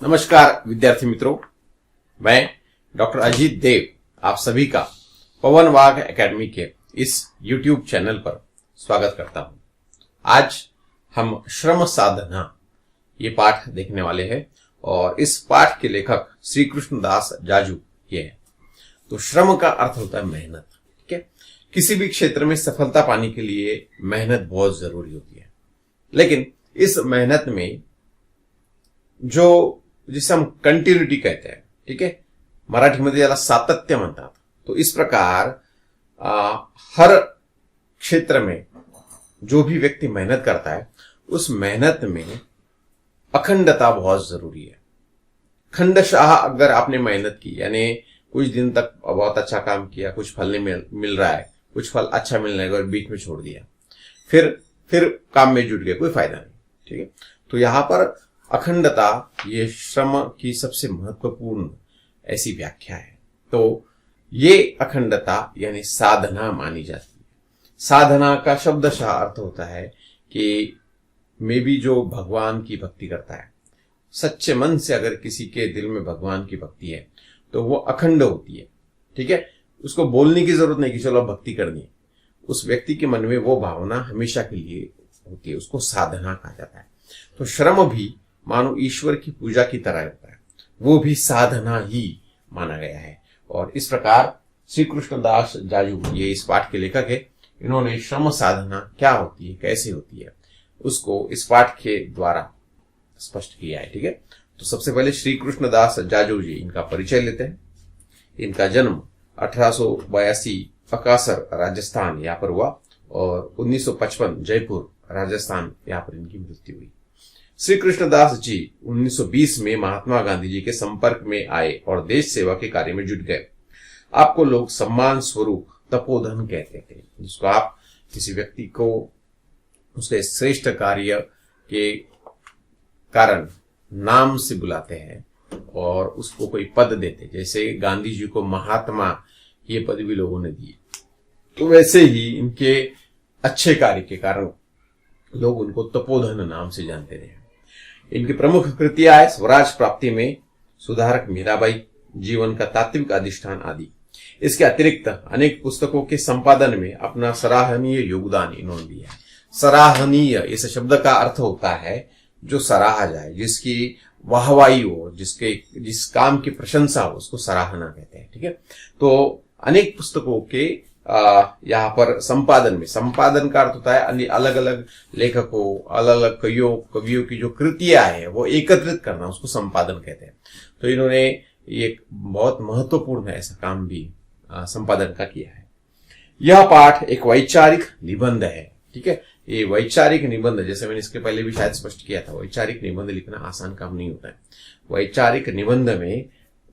नमस्कार विद्यार्थी मित्रों, मैं डॉक्टर अजीत देव आप सभी का पवन वाघ एकेडमी के इस YouTube चैनल पर स्वागत करता हूं। आज हम श्रम साधना ये पाठ देखने वाले हैं और इस पाठ के लेखक श्री कृष्णदास जाजू ये है। तो श्रम का अर्थ होता है मेहनत। ठीक है, किसी भी क्षेत्र में सफलता पाने के लिए मेहनत बहुत जरूरी होती है, लेकिन इस मेहनत में जो जिसे हम कंटिन्युटी कहते हैं, ठीक है, मराठीमध्ये याला सातत्य म्हणतात। तो इस प्रकार हर क्षेत्र में जो भी व्यक्ति मेहनत करता है उस मेहनत में अखंडता बहुत जरूरी है। खंडशाह अगर आपने मेहनत की, यानी कुछ दिन तक बहुत अच्छा काम किया, कुछ फल नहीं मिल रहा है, कुछ फल अच्छा मिलने के बीच में छोड़ दिया, फिर काम में जुट गए, कोई फायदा नहीं। ठीक है, तो यहां पर अखंडता ये श्रम की सबसे महत्वपूर्ण ऐसी व्याख्या है। तो ये अखंडता यानी साधना मानी जाती है। साधना का शब्दशः अर्थ होता है कि में भी जो भगवान की भक्ति करता है, सच्चे मन से अगर किसी के दिल में भगवान की भक्ति है तो वो अखंड होती है। ठीक है, उसको बोलने की जरूरत नहीं कि चलो भक्ति करनी है। उस व्यक्ति के मन में वो भावना हमेशा के लिए होती है, उसको साधना कहा जाता है। तो श्रम भी मानो ईश्वर की पूजा की तरह होता है, वो भी साधना ही माना गया है। और इस प्रकार श्री कृष्णदास जाजू ये इस पाठ के लेखक है, इन्होंने श्रम साधना क्या होती है, कैसे होती है, उसको इस पाठ के द्वारा स्पष्ट किया है। ठीक है, तो सबसे पहले श्री कृष्णदास जाजू जी, इनका परिचय लेते हैं। इनका जन्म 1882 अकासर राजस्थान यहाँ पर हुआ और 1955 जयपुर राजस्थान यहाँ पर इनकी मृत्यु हुई। श्री कृष्णदास जी 1920 में महात्मा गांधी जी के संपर्क में आए और देश सेवा के कार्य में जुट गए। आपको लोग सम्मान स्वरूप तपोधन कहते थे, जिसको आप किसी व्यक्ति को उसके श्रेष्ठ कार्य के कारण नाम से बुलाते हैं और उसको कोई पद देते, जैसे गांधी जी को महात्मा ये पदवी लोगों ने दी, तो वैसे ही इनके अच्छे कार्य के कारण लोग उनको तपोधन नाम से जानते रहे। इनकी प्रमुख कृतियां है स्वराज प्राप्ति में सुधारक मीराबाई, जीवन का तात्विक अधिष्ठान आदि। इसके अतिरिक्त अनेक पुस्तकों के संपादन में अपना सराहनीय योगदान इन्होंने दिया है। सराहनीय इस शब्द का अर्थ होता है जो सराहा जाए, जिसकी वाहवाही हो, जिस काम की प्रशंसा हो, उसको सराहना कहते हैं। ठीक है, तो अनेक पुस्तकों के यहाँ पर संपादन का अर्थ होता है अलग अलग लेखकों, अलग अलग कवियों की जो कृतियां है वो एकत्रित करना, उसको संपादन कहते हैं। तो इन्होंने एक बहुत महत्वपूर्ण ऐसा काम भी संपादन का किया है। यह पाठ एक वैचारिक निबंध है। ठीक है, ये वैचारिक निबंध, जैसे मैंने इसके पहले भी शायद स्पष्ट किया था, वैचारिक निबंध लिखना आसान काम नहीं होता है। वैचारिक निबंध में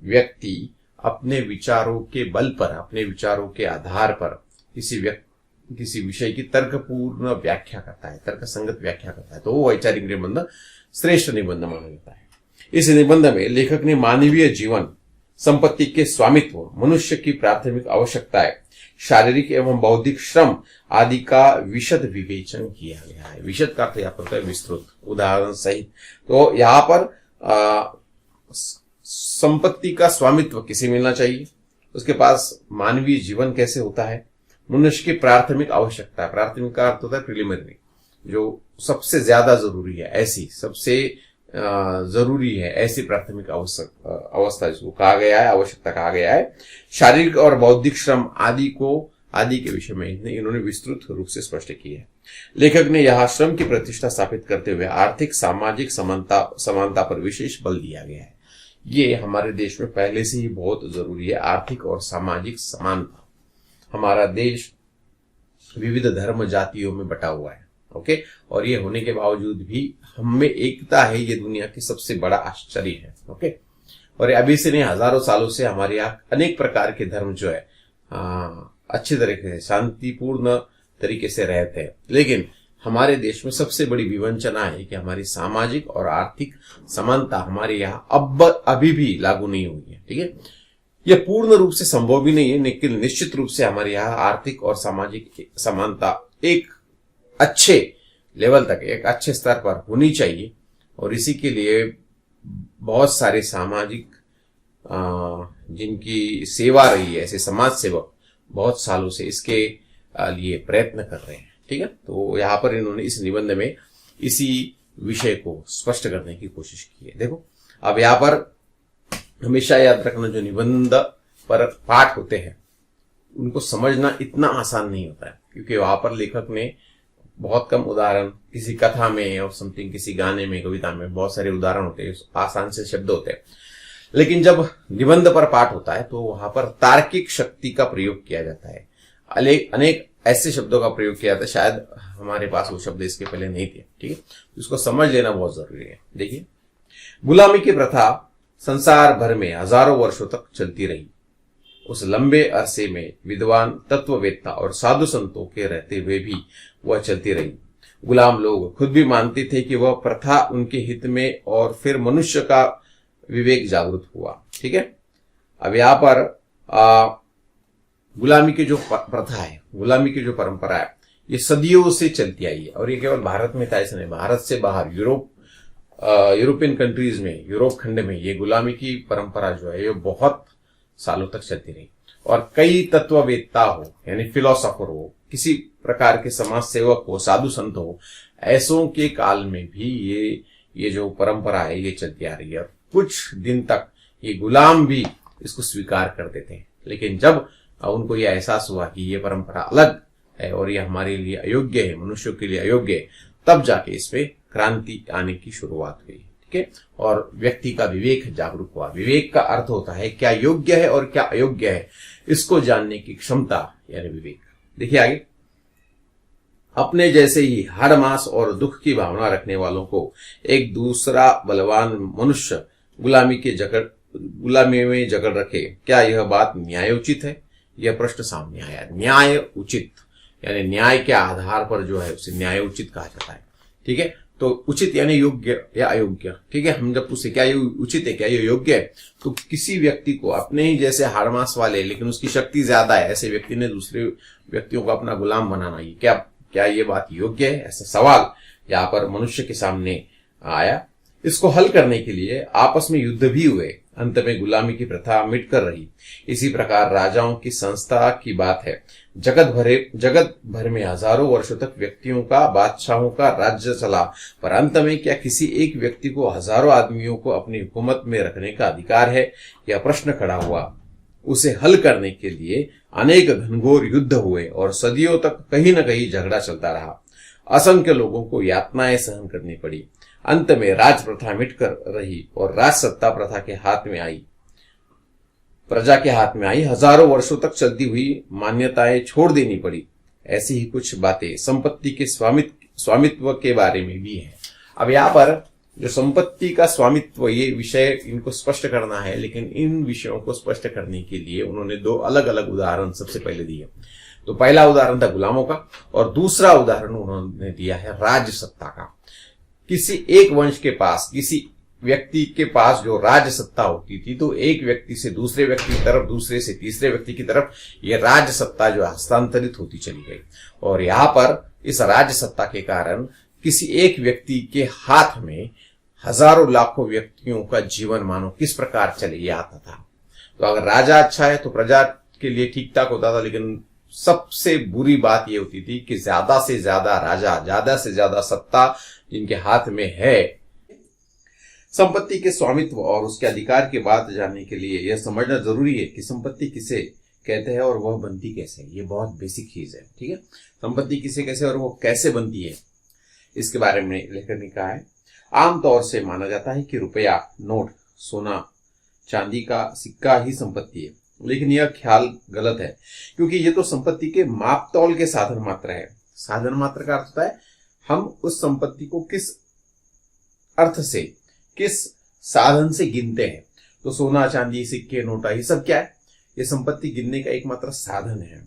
व्यक्ति अपने विचारों के बल पर, अपने विचारों के आधार पर किसी विषय की तर्कपूर्ण व्याख्या करता है, तर्कसंगत व्याख्या करता है, तो वो वैचारिक निबंध श्रेष्ठ निबंध माना जाता है। इस निबंध में लेखक ने मानवीय जीवन, संपत्ति के स्वामित्व, मनुष्य की प्राथमिक आवश्यकताएं, शारीरिक एवं बौद्धिक श्रम आदि का विशद विवेचन किया गया है। विशद का अर्थ यहाँ पर विस्तृत उदाहरण सहित। तो यहाँ पर संपत्ति का स्वामित्व किसे मिलना चाहिए, उसके पास मानवीय जीवन कैसे होता है, मनुष्य की प्राथमिक आवश्यकता, प्राथमिक का अर्थ होता है प्रिलिमिनरी, जो सबसे ज्यादा जरूरी है, ऐसी सबसे जरूरी है ऐसी प्राथमिक अवस्था जिसको कहा गया है, आवश्यकता कहा गया है। शारीरिक और बौद्धिक श्रम आदि के विषय में इन्होंने विस्तृत रूप से स्पष्ट किया है। लेखक ने यहाँ श्रम की प्रतिष्ठा स्थापित करते हुए आर्थिक सामाजिक समानता पर विशेष बल दिया गया है। ये हमारे देश में पहले से ही बहुत जरूरी है, आर्थिक और सामाजिक समानता। हमारा देश विविध धर्म जातियों में बटा हुआ है, ओके, और ये होने के बावजूद भी हम में एकता है, ये दुनिया की सबसे बड़ा आश्चर्य है। ओके, और अभी से नहीं, हजारों सालों से हमारे यहाँ अनेक प्रकार के धर्म जो है अच्छे तरीके से शांतिपूर्ण तरीके से रहते हैं, लेकिन हमारे देश में सबसे बड़ी विवंचना है कि हमारी सामाजिक और आर्थिक समानता हमारे यहाँ अभी भी लागू नहीं हुई है। ठीक है, यह पूर्ण रूप से संभव भी नहीं है, लेकिन निश्चित रूप से हमारे यहाँ आर्थिक और सामाजिक समानता एक अच्छे लेवल तक, एक अच्छे स्तर पर होनी चाहिए। और इसी के लिए बहुत सारे सामाजिक जिनकी सेवा रही है, ऐसे समाज सेवक बहुत सालों से इसके लिए प्रयत्न कर रहे हैं। ठीक है, तो यहाँ पर इन्होंने इस निबंध में इसी विषय को स्पष्ट करने की कोशिश की है। देखो, अब यहाँ पर हमेशा याद रखना, जो निबंध पर पाठ होते हैं उनको समझना इतना आसान नहीं होता है, क्योंकि वहां पर लेखक ने बहुत कम उदाहरण, किसी कथा में और समथिंग, किसी गाने में, कविता में बहुत सारे उदाहरण होते हैं, आसान से शब्द होते हैं। लेकिन जब निबंध पर पाठ होता है तो वहां पर तार्किक शक्ति का प्रयोग किया जाता है। अनेक ऐसे शब्दों का प्रयोग किया जाता है, शायद हमारे पास वो शब्द इसके पहले नहीं थे। ठीक है, इसको समझ लेना बहुत जरूरी है। देखिए, गुलामी की प्रथा संसार भर में हजारों वर्षों तक चलती रही। उस लंबे अरसे में विद्वान, तत्ववेत्ता और साधु संतों के रहते हुए भी वह चलती रही। गुलाम लोग खुद भी मानते थे कि वह प्रथा उनके हित में, और फिर मनुष्य का विवेक जागृत हुआ। ठीक है, अब यहां पर गुलामी की जो प्रथा है, गुलामी की जो परंपरा है, ये सदियों से चलती आई है। और ये केवल भारत में था ऐसा नहीं, भारत से बाहर यूरोपियन कंट्रीज में, यूरोप खंड में ये गुलामी की परंपरा जो है ये बहुत सालों तक चलती रही। और कई तत्ववेत्ता हो, यानी फिलोसोफर हो, किसी प्रकार के समाज सेवक हो, साधु संत हो, ऐसों के काल में भी ये जो परंपरा है ये चलती आ रही है। और कुछ दिन तक ये गुलाम भी इसको स्वीकार करते थे, लेकिन जब उनको यह एहसास हुआ कि ये परंपरा अलग है और ये हमारे लिए अयोग्य है, मनुष्यों के लिए अयोग्य है, तब जाके इसमें क्रांति आने की शुरुआत हुई। ठीक है, और व्यक्ति का विवेक जागरूक हुआ। विवेक का अर्थ होता है क्या योग्य है और क्या अयोग्य है, इसको जानने की क्षमता, यानी विवेक। देखिए आगे, अपने जैसे ही हर मास और दुख की भावना रखने वालों को एक दूसरा बलवान मनुष्य गुलामी में जकड़ रखे, क्या यह बात न्यायोचित है? यह प्रश्न सामने आया। न्याय उचित, यानी न्याय के आधार पर जो है उसे न्याय उचित कहा जाता है। ठीक है, तो उचित यानी योग्य या अयोग्य। ठीक है, हम जब पूछे क्या ये उचित है, क्या ये योग्य है, तो किसी व्यक्ति को अपने ही जैसे हाड़मास वाले लेकिन उसकी शक्ति ज्यादा है, ऐसे व्यक्ति ने दूसरे व्यक्तियों को अपना गुलाम बनाना, ये क्या ये बात योग्य है? ऐसा सवाल यहाँ पर मनुष्य के सामने आया। इसको हल करने के लिए आपस में युद्ध भी हुए। अंत में गुलामी की प्रथा मिटकर रही। इसी प्रकार राजाओं की संस्था की बात है। जगत भर में हजारों वर्षों तक व्यक्तियों का, बादशाहों का राज्य चला, पर अंत में क्या किसी एक व्यक्ति को हजारों आदमियों को अपनी हुकूमत में रखने का अधिकार है? यह प्रश्न खड़ा हुआ। उसे हल करने के लिए अनेक घनघोर युद्ध हुए और सदियों तक कहीं न कहीं झगड़ा चलता रहा। असंख्य लोगों को यातनाएं सहन करनी पड़ी। अंत में राज प्रथा मिटकर रही और राज सत्ता प्रजा के हाथ में आई। हजारों वर्षों तक चलती हुई मान्यताएं छोड़ देनी पड़ी। ऐसी ही कुछ बातें संपत्ति के स्वामित्व के बारे में भी है। अब यहाँ पर जो संपत्ति का स्वामित्व, ये विषय इनको स्पष्ट करना है, लेकिन इन विषयों को स्पष्ट करने के लिए उन्होंने दो अलग अलग उदाहरण सबसे पहले दिए। तो पहला उदाहरण था गुलामों का, और दूसरा उदाहरण उन्होंने दिया है राज सत्ता का। किसी एक वंश के पास, किसी व्यक्ति के पास जो राज सत्ता होती थी, तो एक व्यक्ति से दूसरे व्यक्ति की तरफ, दूसरे से तीसरे व्यक्ति की तरफ ये राज सत्ता जो हस्तांतरित होती चली गई। और यहाँ पर इस राज सत्ता के कारण किसी एक व्यक्ति के हाथ में हजारों लाखों व्यक्तियों का जीवन मानो किस प्रकार चले आता था। तो अगर राजा अच्छा है तो प्रजा के लिए ठीक ठाक होता था, लेकिन सबसे बुरी बात यह होती थी कि ज्यादा से ज्यादा राजा, ज्यादा से ज्यादा सत्ता जिनके हाथ में है। संपत्ति के स्वामित्व और उसके अधिकार की बात जानने के लिए यह समझना जरूरी है कि संपत्ति किसे कहते हैं और वह बनती कैसे है। ये बहुत बेसिक चीज है। ठीक है, संपत्ति किसे कैसे और वो कैसे बनती है, इसके बारे में लेखक ने कहा है। आमतौर से माना जाता है कि रुपया, नोट, सोना, चांदी का सिक्का ही संपत्ति है, लेकिन यह ख्याल गलत है, क्योंकि ये तो संपत्ति के माप तौल के साधन मात्र है। साधन मात्र का अर्थ होता है हम उस संपत्ति को किस अर्थ से, किस साधन से गिनते हैं। तो सोना, चांदी, सिक्के, नोटा, ये सब क्या है? ये संपत्ति गिनने का एकमात्र साधन है।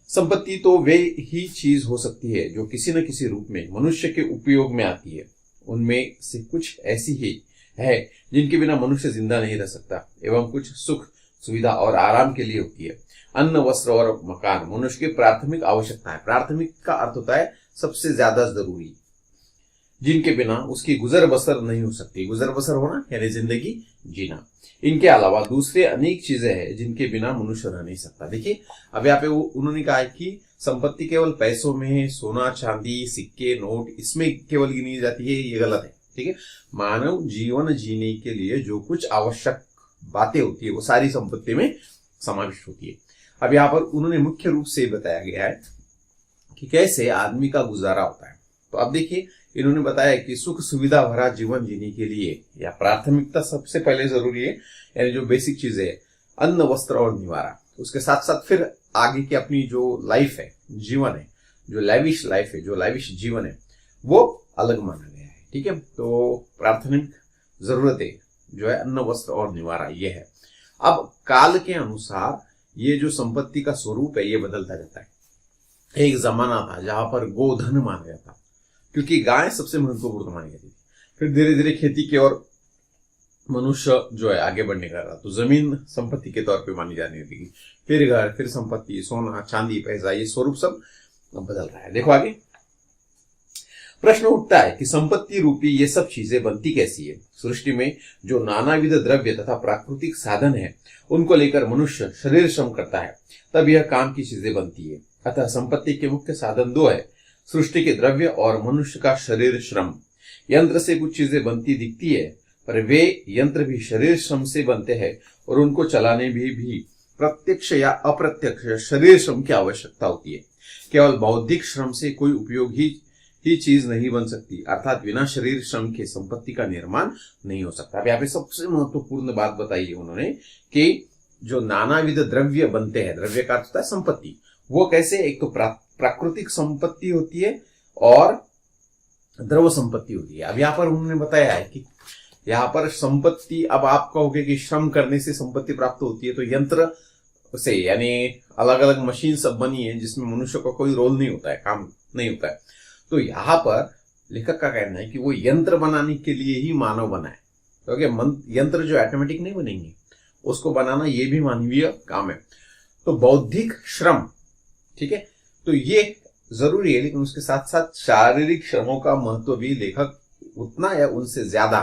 संपत्ति तो वे ही चीज हो सकती है जो किसी न किसी रूप में मनुष्य के उपयोग में आती है। उनमें से कुछ ऐसी ही है जिनके बिना मनुष्य जिंदा नहीं रह सकता, एवं कुछ सुख, सुविधा और आराम के लिए होती है। अन्न, वस्त्र और मकान मनुष्य की प्राथमिक आवश्यकता है। प्राथमिक का अर्थ होता है सबसे ज्यादा जरूरी। जिनके बिना उसकी गुजर बसर नहीं हो सकती। गुजर बसर होना यानी जिंदगी जीना। इनके अलावा दूसरे अनेक चीजें हैं जिनके बिना मनुष्य रह नहीं सकता। देखिए अब यहाँ पे उन्होंने कहा है कि संपत्ति केवल पैसों में, सोना चांदी सिक्के नोट, इसमें केवल गिनी जाती है, ये गलत है। ठीक है, मानव जीवन जीने के लिए जो कुछ आवश्यक बातें होती है वो सारी संपत्ति में समाविष्ट होती है। अब यहाँ पर उन्होंने मुख्य रूप से बताया गया है कि कैसे आदमी का गुजारा होता है। तो अब देखिए इन्होंने बताया कि सुख सुविधा भरा जीवन जीने के लिए या प्राथमिकता सबसे पहले जरूरी है, यानी जो बेसिक चीजें है, अन्न वस्त्र और निवारा। उसके साथ साथ फिर आगे की अपनी जो लाइफ है, जीवन है, जो लैविश लाइफ है, जो लैविश जीवन है, वो अलग माना गया है। ठीक है, तो प्राथमिक जरूरतें जो है अन्न वस्त्र और निवारा ये है। अब काल के अनुसार ये जो संपत्ति का स्वरूप है ये बदलता रहता है। एक जमाना था जहां पर गोधन माना गया था, क्योंकि गाय सबसे महत्वपूर्ण मानी जाती थी। फिर धीरे धीरे खेती की ओर मनुष्य जो है आगे बढ़ने का रहा, तो जमीन संपत्ति के तौर पे मानी जाने लगी। फिर घर, फिर संपत्ति, सोना चांदी पैसा, ये स्वरूप सब बदल रहा है। देखो आगे प्रश्न उठता है कि संपत्ति रूपी ये सब चीजें बनती कैसी है। सृष्टि में जो नानाविध द्रव्य तथा प्राकृतिक साधन है उनको लेकर मनुष्य शरीर श्रम करता है, तब यह काम की चीजें बनती है। अतः संपत्ति के मुख्य साधन दो है, सृष्टि के द्रव्य और मनुष्य का शरीर श्रम। यंत्र से कुछ चीजें बनती दिखती है, पर वे यंत्र भी शरीर श्रम से बनते हैं और उनको चलाने भी प्रत्यक्ष या अप्रत्यक्ष शरीर श्रम की आवश्यकता होती है। केवल बौद्धिक श्रम से कोई उपयोगी ही चीज नहीं बन सकती, अर्थात बिना शरीर श्रम के संपत्ति का निर्माण नहीं हो सकता। अब यहाँ पे सबसे महत्वपूर्ण बात बताई है उन्होंने कि जो नानाविध द्रव्य बनते हैं, द्रव्य का अर्थ होता है संपत्ति, वो कैसे, एक तो प्राकृतिक संपत्ति होती है और द्रव्य संपत्ति होती है। अब यहाँ पर उन्होंने बताया है कि यहाँ पर संपत्ति, अब आप कहोगे कि श्रम करने से संपत्ति प्राप्त होती है, तो यंत्र से यानी अलग अलग मशीन सब बनी है जिसमें मनुष्य का कोई रोल नहीं होता है, काम नहीं होता है। तो यहाँ पर लेखक का कहना है कि वो यंत्र बनाने के लिए ही मानव बना है, क्योंकि यंत्र जो ऑटोमेटिक नहीं बनेंगे, उसको बनाना ये भी मानवीय काम है। तो बौद्धिक श्रम, ठीक है, तो ये जरूरी है, लेकिन उसके साथ साथ शारीरिक श्रमों का महत्व भी लेखक उतना या उनसे ज्यादा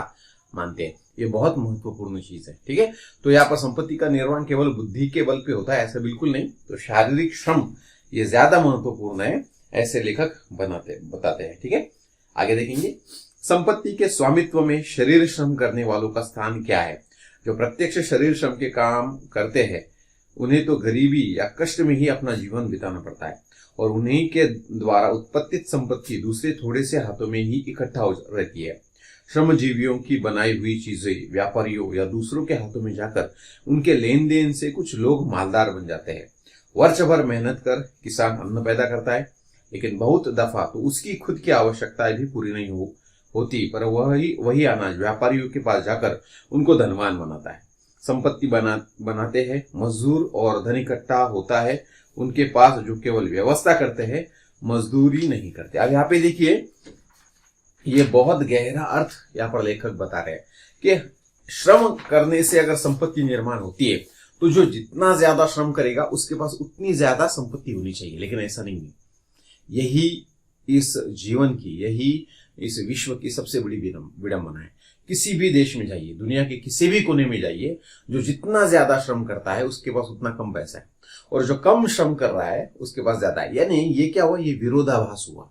मानते हैं। ये बहुत महत्वपूर्ण चीज है। ठीक है, तो यहाँ पर संपत्ति का निर्माण केवल बुद्धि के बल पे होता है ऐसा बिल्कुल नहीं, तो शारीरिक श्रम ये ज्यादा महत्वपूर्ण है, ऐसे लेखक बताते हैं। ठीक है, आगे देखेंगे संपत्ति के स्वामित्व में शरीर श्रम करने वालों का स्थान क्या है। जो प्रत्यक्ष शरीर श्रम के काम करते हैं उन्हें तो गरीबी या कष्ट में ही अपना जीवन बिताना पड़ता है, और उन्हीं के द्वारा उत्पत्तित संपत्ति दूसरे थोड़े से हाथों में ही इकट्ठा हो रहती है। श्रमजीवियों की बनाई हुई चीजें व्यापारियों या दूसरों के हाथों में जाकर उनके लेन देन से कुछ लोग मालदार बन जाते हैं। वर्ष भर मेहनत कर किसान अन्न पैदा करता है, लेकिन बहुत दफा तो उसकी खुद की आवश्यकताएं भी पूरी नहीं होती, पर वही अनाज व्यापारियों के पास जाकर उनको धनवान बनाता है। संपत्ति बनाते हैं मजदूर और धन इकट्ठा होता है उनके पास जो केवल व्यवस्था करते हैं, मजदूरी नहीं करते। अब यहाँ पे देखिए ये बहुत गहरा अर्थ यहाँ पर लेखक बता रहे हैं कि श्रम करने से अगर संपत्ति निर्माण होती है तो जो जितना ज्यादा श्रम करेगा उसके पास उतनी ज्यादा संपत्ति होनी चाहिए, लेकिन ऐसा नहीं है। यही इस जीवन की, यही इस विश्व की सबसे बड़ी विडंबना है। किसी भी देश में जाइए, दुनिया के किसी भी कोने में जाइए, जो जितना ज्यादा श्रम करता है उसके पास उतना कम पैसा है, और जो कम श्रम कर रहा है उसके पास ज्यादा है। यानी ये क्या हुआ, ये विरोधाभास हुआ।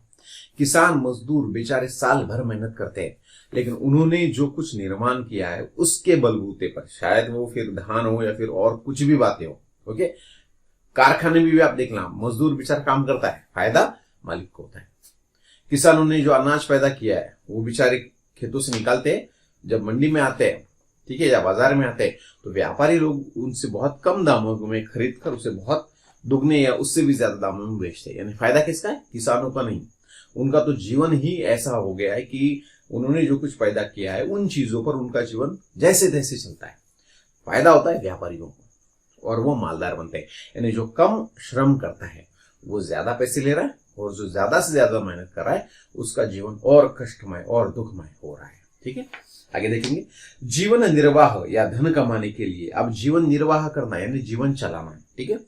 किसान मजदूर बेचारे साल भर मेहनत करते हैं, लेकिन उन्होंने जो कुछ निर्माण किया है उसके बलबूते पर, शायद वो फिर धान हो या फिर और कुछ भी बातें हो, ओके, कारखाने में भी आप देखना मजदूर बेचारा काम करता है, फायदा मालिक को होता है। किसानों ने जो अनाज पैदा किया है वो बेचारे खेतों से निकालते हैं, जब मंडी में आते हैं, ठीक है, या बाजार में आते हैं, तो व्यापारी लोग उनसे बहुत कम दामों में खरीद कर उसे बहुत दुगने या उससे भी ज्यादा दामों में बेचते हैं। यानी फायदा किसका है, किसानों का नहीं। उनका तो जीवन ही ऐसा हो गया है कि उन्होंने जो कुछ पैदा किया है उन चीजों पर उनका जीवन जैसे तैसे चलता है। फायदा होता है व्यापारियों को और वो मालदार बनते हैं। यानी जो कम श्रम करता है वो ज्यादा पैसे ले रहा है, और जो ज्यादा से ज्यादा मेहनत कर रहा है उसका जीवन और कष्टमय और दुखमय हो रहा है। ठीक है, आगे देखेंगे जीवन निर्वाह या धन कमाने के लिए। अब जीवन निर्वाह करना यानी जीवन चलाना, ठीक है,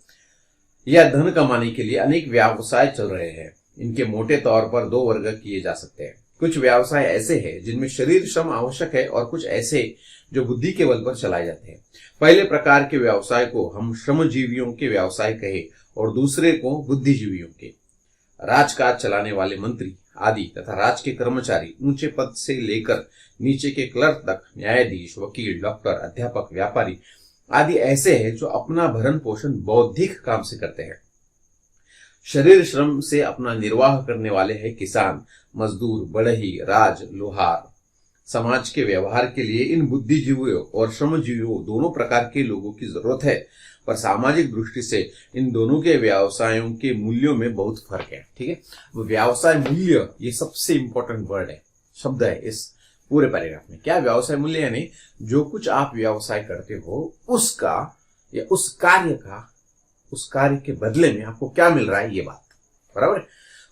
या धन कमाने के लिए अनेक व्यवसाय चल रहे हैं। इनके मोटे तौर पर दो वर्ग किए जा सकते हैं। कुछ व्यवसाय ऐसे हैं जिनमें शरीर श्रम आवश्यक है और कुछ ऐसे जो बुद्धि के बल पर चलाए जाते हैं। पहले प्रकार के व्यवसाय को हम श्रमजीवियों के व्यवसाय कहे और दूसरे को बुद्धिजीवियों के। राजकाज चलाने वाले मंत्री आदि तथा राज के कर्मचारी ऊंचे पद से लेकर नीचे के क्लर्क तक, न्यायाधीश, वकील, डॉक्टर, अध्यापक, व्यापारी आदि ऐसे हैं जो अपना भरण पोषण बौद्धिक काम से करते हैं। शरीर श्रम से अपना निर्वाह करने वाले हैं किसान, मजदूर, बढ़ई, राज, लोहार। समाज के व्यवहार के लिए इन बुद्धिजीवियों और श्रमजीवियों दोनों प्रकार के लोगों की जरूरत है, पर सामाजिक दृष्टि से इन दोनों के व्यवसायों के मूल्यों में बहुत फर्क है। ठीक है, व्यवसाय मूल्य ये सबसे इंपॉर्टेंट वर्ड है, शब्द है इस पूरे पैराग्राफ में। क्या व्यवसाय मूल्य? यानी जो कुछ आप व्यवसाय करते हो उसका या उस कार्य के बदले में आपको क्या मिल रहा है, ये बात बराबर है।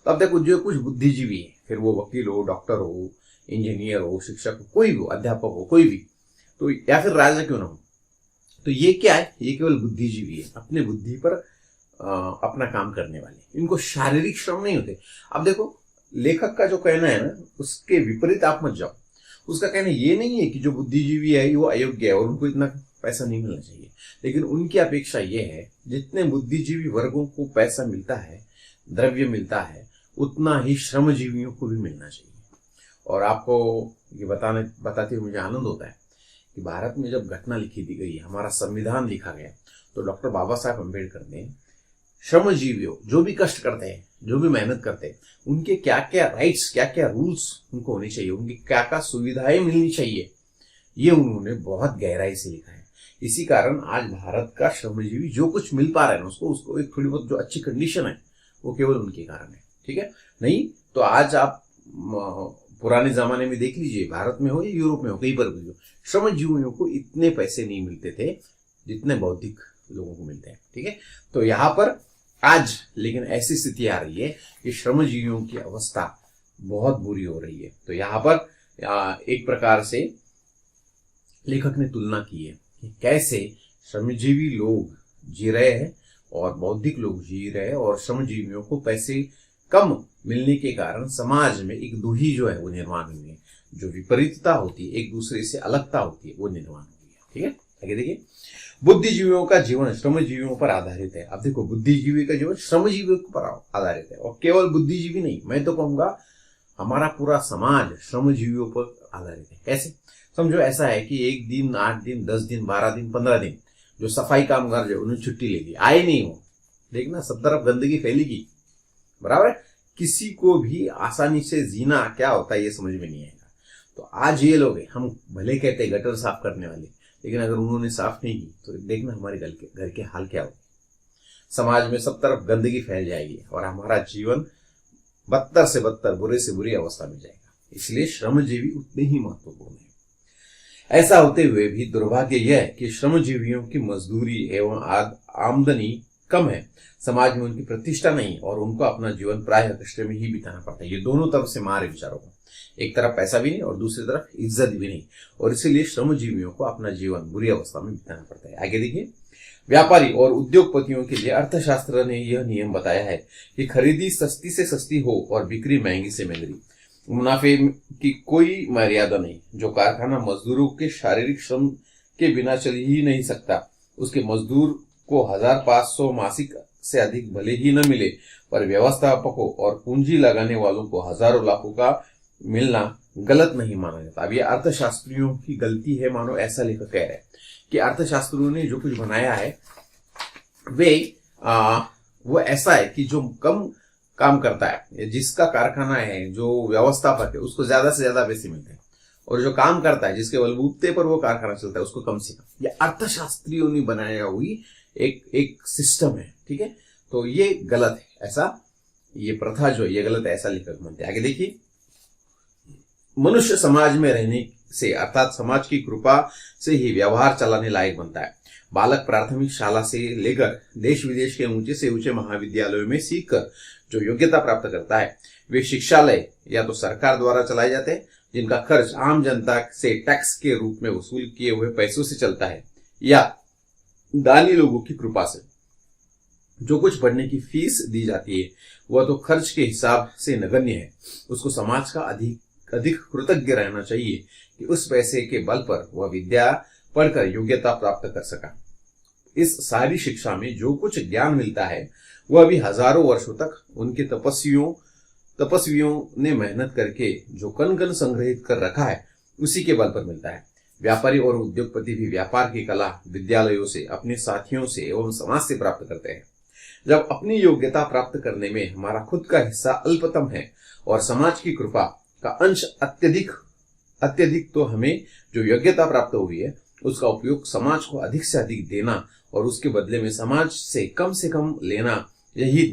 तो अब देखो, जो कुछ बुद्धिजीवी है, फिर वो वकील हो, डॉक्टर हो, इंजीनियर हो, शिक्षक हो, कोई भी हो, अध्यापक हो, कोई भी, तो या फिर राजा क्यों ना हो, तो ये क्या है? ये केवल बुद्धिजीवी है, अपने बुद्धि पर अपना काम करने वाले। इनको शारीरिक श्रम नहीं होते। अब देखो, लेखक का जो कहना है ना, उसके विपरीत आप मत जाओ। उसका कहना ये नहीं है कि जो बुद्धिजीवी है वो अयोग्य है और उनको इतना पैसा नहीं मिलना चाहिए, लेकिन उनकी अपेक्षा ये है जितने बुद्धिजीवी वर्गों को पैसा मिलता है, द्रव्य मिलता है, उतना ही श्रमजीवियों को भी मिलना चाहिए। और आपको ये बताते हुए मुझे आनंद होता है कि भारत में जब घटना लिखी दी गई, हमारा संविधान लिखा गया, तो डॉक्टर बाबा साहब अम्बेडकर ने श्रमजीवियों, जो भी कष्ट करते हैं, जो भी मेहनत करते हैं, उनके क्या क्या राइट्स, क्या क्या रूल्स उनको होने चाहिए, उनकी क्या क्या सुविधाएं मिलनी चाहिए, ये उन्होंने बहुत गहराई से लिखा है। इसी कारण आज भारत का श्रमजीवी जो कुछ मिल पा रहा है ना, उसको एक थोड़ी बहुत जो अच्छी कंडीशन है, वो केवल उनके कारण है। ठीक है, नहीं तो आज आप पुराने जमाने में देख लीजिए, भारत में हो या यूरोप में हो, कहीं पर भी हो, श्रमजीवियों को इतने पैसे नहीं मिलते थे जितने बौद्धिक लोगों को मिलते हैं। ठीक है, तो यहाँ पर आज लेकिन ऐसी स्थिति आ रही है कि श्रमजीवियों की अवस्था बहुत बुरी हो रही है। तो यहाँ पर एक प्रकार से लेखक ने तुलना की है कि कैसे श्रमजीवी लोग जी रहे हैं और बौद्धिक लोग जी रहे हैं, और श्रमजीवियों को पैसे कम मिलने के कारण समाज में एक दूही जो है वो निर्माण हुई है, जो विपरीतता होती है, एक दूसरे से अलगता होती है, वो निर्माण हुई है। ठीक है, आगे देखिए, बुद्धिजीवियों का जीवन श्रमजीवियों पर आधारित है। अब देखो, बुद्धिजीवी का जीवन श्रमजीवियों पर आधारित है, और केवल बुद्धिजीवी नहीं, मैं तो कहूंगा हमारा पूरा समाज श्रमजीवियों पर आधारित है। कैसे? समझो ऐसा है कि 1 दिन, 8 दिन, 10 दिन, 12 दिन, 15 दिन जो सफाई कामगार जो उन्होंने छुट्टी ले ली, आए नहीं हो, देखना सब तरफ गंदगी फैलेगी, बराबर है। किसी को भी आसानी से जीना क्या होता है ये समझ में नहीं आएगा। तो आज ये लोग हैं, हम भले कहते हैं गटर साफ करने वाले, लेकिन अगर उन्होंने साफ नहीं की तो देखना हमारे घर के हाल क्या होगा। समाज में सब तरफ गंदगी फैल जाएगी और हमारा जीवन बदतर से बदतर, बुरे से बुरी अवस्था में जाएगा। इसलिए श्रमजीवी उतने ही महत्वपूर्ण है। ऐसा होते हुए भी दुर्भाग्य यह है कि श्रमजीवियों की मजदूरी एवं आमदनी कम है, समाज में उनकी प्रतिष्ठा नहीं, और उनको अपना जीवन प्रायः कष्ट में ही बिताना पड़ता है। ये दोनों तरफ से मारे विचारों को, एक तरफ पैसा भी नहीं और दूसरी तरफ इज्जत भी नहीं, और इसीलिए श्रमजीवियों को अपना जीवन बुरी अवस्था में बिताना पड़ता है। आगे देखिए, व्यापारी और उद्योगपतियों के लिए अर्थशास्त्र ने यह नियम बताया है कि खरीदी सस्ती से सस्ती हो और बिक्री महंगी से महंगी। मुनाफे की कोई मर्यादा नहीं। जो कारखाना मजदूरों के शारीरिक श्रम के बिना चल ही नहीं सकता, उसके मजदूर को 1500 मासिक से अधिक भले ही न मिले, पर व्यवस्थापकों और पूंजी लगाने वालों को हजारों लाखों का मिलना गलत नहीं माना जाता। अब ये अर्थशास्त्रियों की गलती है, मानो ऐसा लेखक कह रहे हैं कि अर्थशास्त्रियों ने जो कुछ बनाया है वो ऐसा है कि जो कम काम करता है, जिसका कारखाना है, जो व्यवस्थापक है, उसको ज्यादा से ज्यादा पैसे मिलते हैं, और जो काम करता है, जिसके बलबूते पर वो कारखाना चलता है, उसको कम से कम। ये अर्थशास्त्रियों ने बनाया हुई एक सिस्टम है। ठीक है, तो ये गलत है, ऐसा ये प्रथा जो है ये गलत है, ऐसा लेखक मानते हैं। आगे देखिए, मनुष्य समाज में रहने से अर्थात समाज की कृपा से ही व्यवहार चलाने लायक बनता है। बालक प्राथमिक शाला से लेकर देश विदेश के ऊंचे से ऊंचे महाविद्यालयों में सीखकर जो योग्यता प्राप्त करता है, वे शिक्षालय या तो सरकार द्वारा चलाए जाते हैं, जिनका खर्च आम जनता से टैक्स के रूप में वसूल किए हुए पैसों से चलता है, या दानी लोगों की कृपा से। जो कुछ पढ़ने की फीस दी जाती है वह तो खर्च के हिसाब से नगण्य है, उसको समाज का अधिक कृतज्ञ रहना चाहिए कि उस पैसे के बल पर वह विद्या पढ़कर योग्यता प्राप्त कर सका। इस सारी शिक्षा में जो कुछ ज्ञान मिलता है वह भी हजारों वर्षों तक उनके तपस्वियों ने मेहनत करके जो कण कण संग्रहित कर रखा है उसी के बल पर मिलता है। व्यापारी और उद्योगपति भी व्यापार की कला विद्यालयों से, अपने साथियों से एवं समाज से प्राप्त करते हैं। जब अपनी योग्यता प्राप्त करने में हमारा खुद का हिस्सा अल्पतम है और समाज की कृपा का अंश अत्यधिक, तो हमें जो योग्यता प्राप्त हुई है उसका उपयोग समाज को अधिक से अधिक देना और उसके बदले में समाज से कम लेना, यही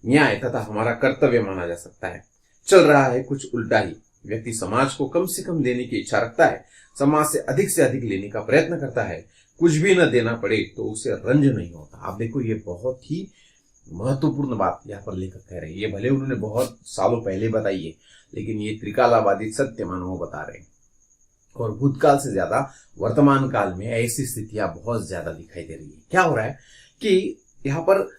न्याय तथा हमारा कर्तव्य माना जा सकता है। चल रहा है कुछ उल्टा ही। व्यक्ति समाज को कम से कम देने की इच्छा रखता है, समाज से अधिक लेने का प्रयत्न करता है। कुछ भी न देना पड़े तो उसे रंज नहीं होता। आप देखो, ये बहुत ही महत्वपूर्ण बात यहाँ पर लेखक कह रहे हैं। ये भले उन्होंने बहुत सालों पहले बताई है, लेकिन ये त्रिकालाबादी सत्य मानव बता रहे हैं। और भूतकाल से ज्यादा वर्तमान काल में ऐसी स्थितियां बहुत ज्यादा दिखाई दे रही है। क्या हो रहा है कि यहाँ पर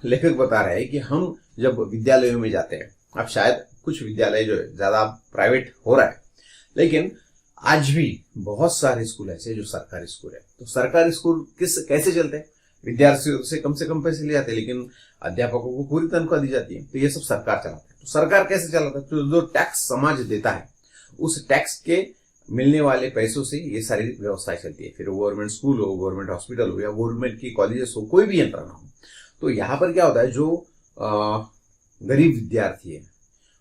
लेखक बता रहे हैं कि हम जब विद्यालयों में जाते हैं, अब शायद कुछ विद्यालय जो ज्यादा प्राइवेट हो रहा है, लेकिन आज भी बहुत सारे स्कूल ऐसे जो सरकारी स्कूल है। तो सरकारी स्कूल कैसे चलते हैं? विद्यार्थियों से कम पैसे ले जाते हैं, लेकिन अध्यापकों को पूरी तनख्वाह दी जाती है। तो ये सब सरकार चलाता है। तो सरकार कैसे चलाता है? तो जो टैक्स समाज देता है, उस टैक्स के मिलने वाले पैसों से ये सारी व्यवस्थाएं चलती है। फिर गवर्नमेंट स्कूल हो, गवर्नमेंट हॉस्पिटल हो या गवर्नमेंट की कॉलेजेस हो, कोई भी यंत्रणा हो। तो यहाँ पर क्या होता है, जो गरीब विद्यार्थी है